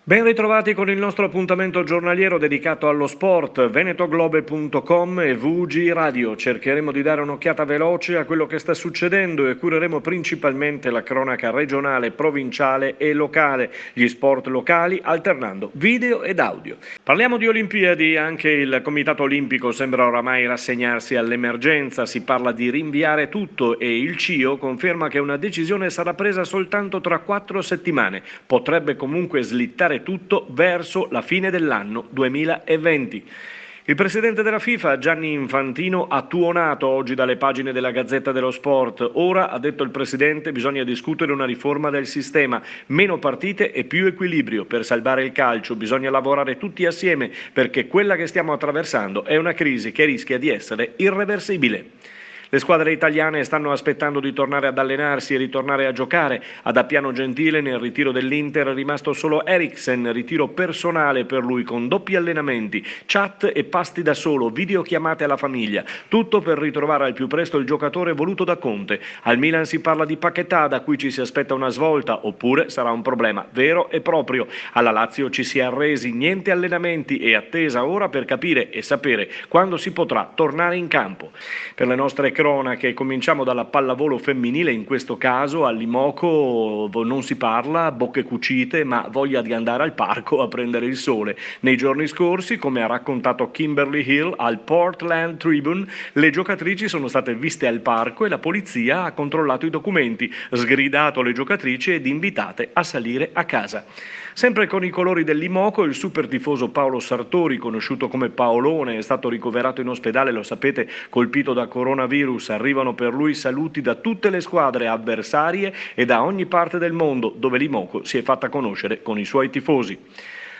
Ben ritrovati con il nostro appuntamento giornaliero dedicato allo sport, venetoglobe.com e VG Radio. Cercheremo di dare un'occhiata veloce a quello che sta succedendo e cureremo principalmente la cronaca regionale, provinciale e locale, gli sport locali, alternando video ed audio. Parliamo di Olimpiadi, anche il Comitato Olimpico sembra oramai rassegnarsi all'emergenza, si parla di rinviare tutto e il CIO conferma che una decisione sarà presa soltanto tra 4 settimane, potrebbe comunque slittare tutto verso la fine dell'anno 2020. Il presidente della FIFA, Gianni Infantino, ha tuonato oggi dalle pagine della Gazzetta dello Sport. Ora, ha detto il presidente, bisogna discutere una riforma del sistema, meno partite e più equilibrio per salvare il calcio. Bisogna lavorare tutti assieme perché quella che stiamo attraversando è una crisi che rischia di essere irreversibile. Le squadre italiane stanno aspettando di tornare ad allenarsi e ritornare a giocare. Ad Appiano Gentile, nel ritiro dell'Inter, è rimasto solo Eriksen, ritiro personale per lui con doppi allenamenti, chat e pasti da solo, videochiamate alla famiglia. Tutto per ritrovare al più presto il giocatore voluto da Conte. Al Milan si parla di Paquetá, da cui ci si aspetta una svolta, oppure sarà un problema vero e proprio. Alla Lazio ci si è arresi, niente allenamenti e attesa ora per capire e sapere quando si potrà tornare in campo. Per le nostre cronache cominciamo dalla pallavolo femminile, in questo caso all'Imoco non si parla, bocche cucite, ma voglia di andare al parco a prendere il sole. Nei giorni scorsi, come ha raccontato Kimberly Hill al Portland Tribune, le giocatrici sono state viste al parco e la polizia ha controllato i documenti, sgridato le giocatrici ed invitate a salire a casa. Sempre con i colori dell'Imoco, il super tifoso Paolo Sartori, conosciuto come Paolone, è stato ricoverato in ospedale, lo sapete, colpito da coronavirus. Arrivano per lui saluti da tutte le squadre avversarie e da ogni parte del mondo dove l'Imoco si è fatta conoscere con i suoi tifosi.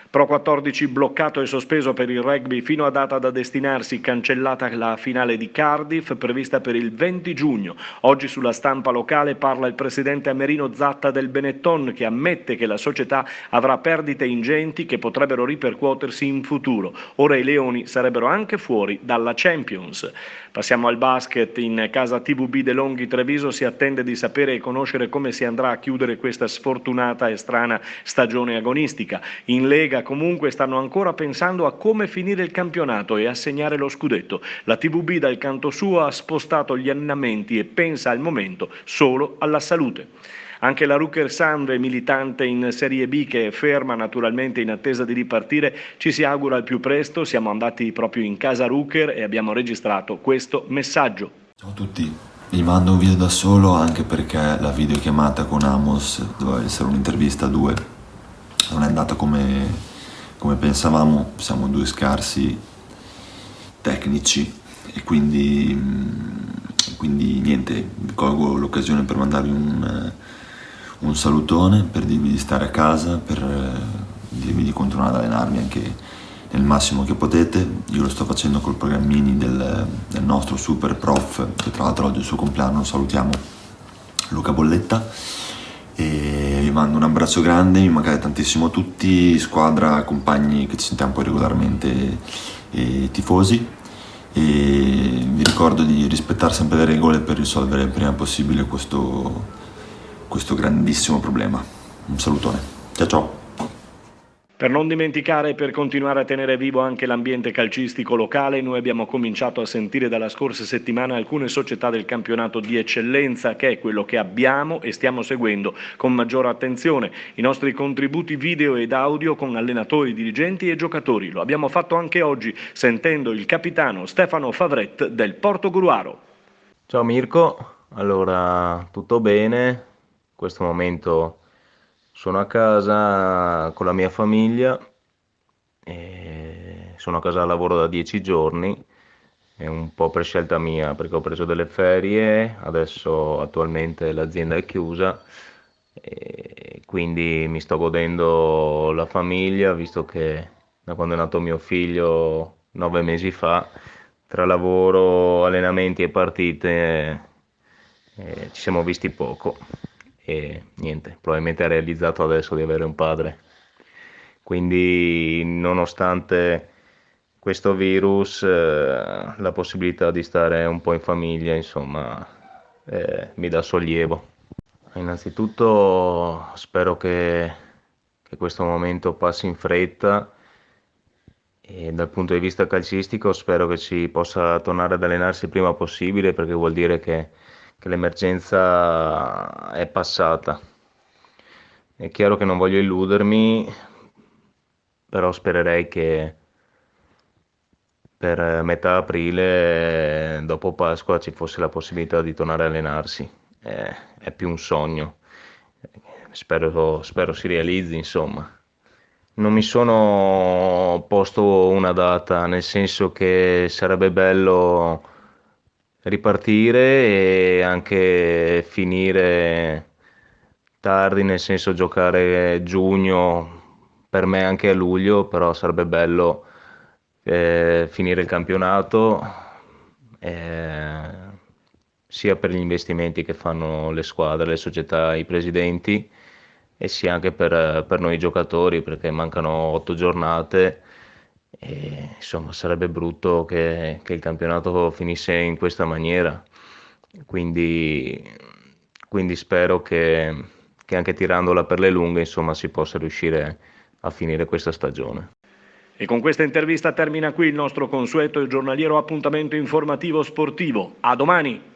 Pro 14 bloccato e sospeso per il rugby fino a data da destinarsi, cancellata la finale di Cardiff prevista per il 20 giugno. Oggi sulla stampa locale parla il presidente Amerino Zatta del Benetton, che ammette che la società avrà perdite ingenti che potrebbero ripercuotersi in futuro. Ora i Leoni sarebbero anche fuori dalla Champions. Passiamo al basket. In casa TVB De Longhi Treviso si attende di sapere e conoscere come si andrà a chiudere questa sfortunata e strana stagione agonistica. In Lega comunque stanno ancora pensando a come finire il campionato e assegnare lo scudetto. La TVB dal canto suo ha spostato gli allenamenti e pensa al momento solo alla salute. Anche la Rucker Sandve, militante in Serie B, che è ferma naturalmente in attesa di ripartire, ci si augura al più presto. Siamo andati proprio in casa Rucker e abbiamo registrato questo messaggio. Ciao a tutti, vi mando un video da solo anche perché la videochiamata con Amos doveva essere un'intervista a due. Non è andata come pensavamo, siamo due scarsi tecnici e quindi niente, colgo l'occasione per mandarvi un salutone, per dirvi di stare a casa, per dirvi di continuare ad allenarvi anche nel massimo che potete. Io lo sto facendo col programmini del nostro super prof, che tra l'altro oggi è il suo compleanno, salutiamo Luca Bolletta, e vi mando un abbraccio grande, mi mancate tantissimo tutti, squadra, compagni che ci sentiamo poi regolarmente, e tifosi, e vi ricordo di rispettare sempre le regole per risolvere il prima possibile questo grandissimo problema. Un salutone, ciao ciao. Per non dimenticare e per continuare a tenere vivo anche l'ambiente calcistico locale, noi abbiamo cominciato a sentire dalla scorsa settimana alcune società del campionato di eccellenza, che è quello che abbiamo e stiamo seguendo con maggiore attenzione. I nostri contributi video ed audio con allenatori, dirigenti e giocatori. Lo abbiamo fatto anche oggi sentendo il capitano Stefano Favret del Portogruaro. Ciao Mirko, allora tutto bene? In questo momento sono a casa con la mia famiglia, e sono a casa da lavoro da 10 giorni, è un po' per scelta mia perché ho preso delle ferie, adesso attualmente l'azienda è chiusa e quindi mi sto godendo la famiglia, visto che da quando è nato mio figlio 9 mesi fa, tra lavoro, allenamenti e partite ci siamo visti poco e niente, probabilmente ha realizzato adesso di avere un padre. Quindi nonostante questo virus, la possibilità di stare un po' in famiglia, insomma, mi dà sollievo. Innanzitutto spero che che questo momento passi in fretta e dal punto di vista calcistico spero che si possa tornare ad allenarsi il prima possibile perché vuol dire che l'emergenza è passata. È chiaro che non voglio illudermi, però spererei che per metà aprile, dopo Pasqua, ci fosse la possibilità di tornare a allenarsi. È più un sogno. Spero si realizzi, insomma. Non mi sono posto una data, nel senso che sarebbe bello ripartire e anche finire tardi, nel senso giocare giugno, per me anche a luglio, però sarebbe bello finire il campionato, eh, sia per gli investimenti che fanno le squadre, le società, i presidenti, e sia anche per noi giocatori, perché mancano 8 giornate. E, insomma, sarebbe brutto che il campionato finisse in questa maniera. Quindi, quindi spero che anche tirandola per le lunghe, insomma, si possa riuscire a finire questa stagione. E con questa intervista termina qui il nostro consueto e giornaliero appuntamento informativo sportivo. A domani!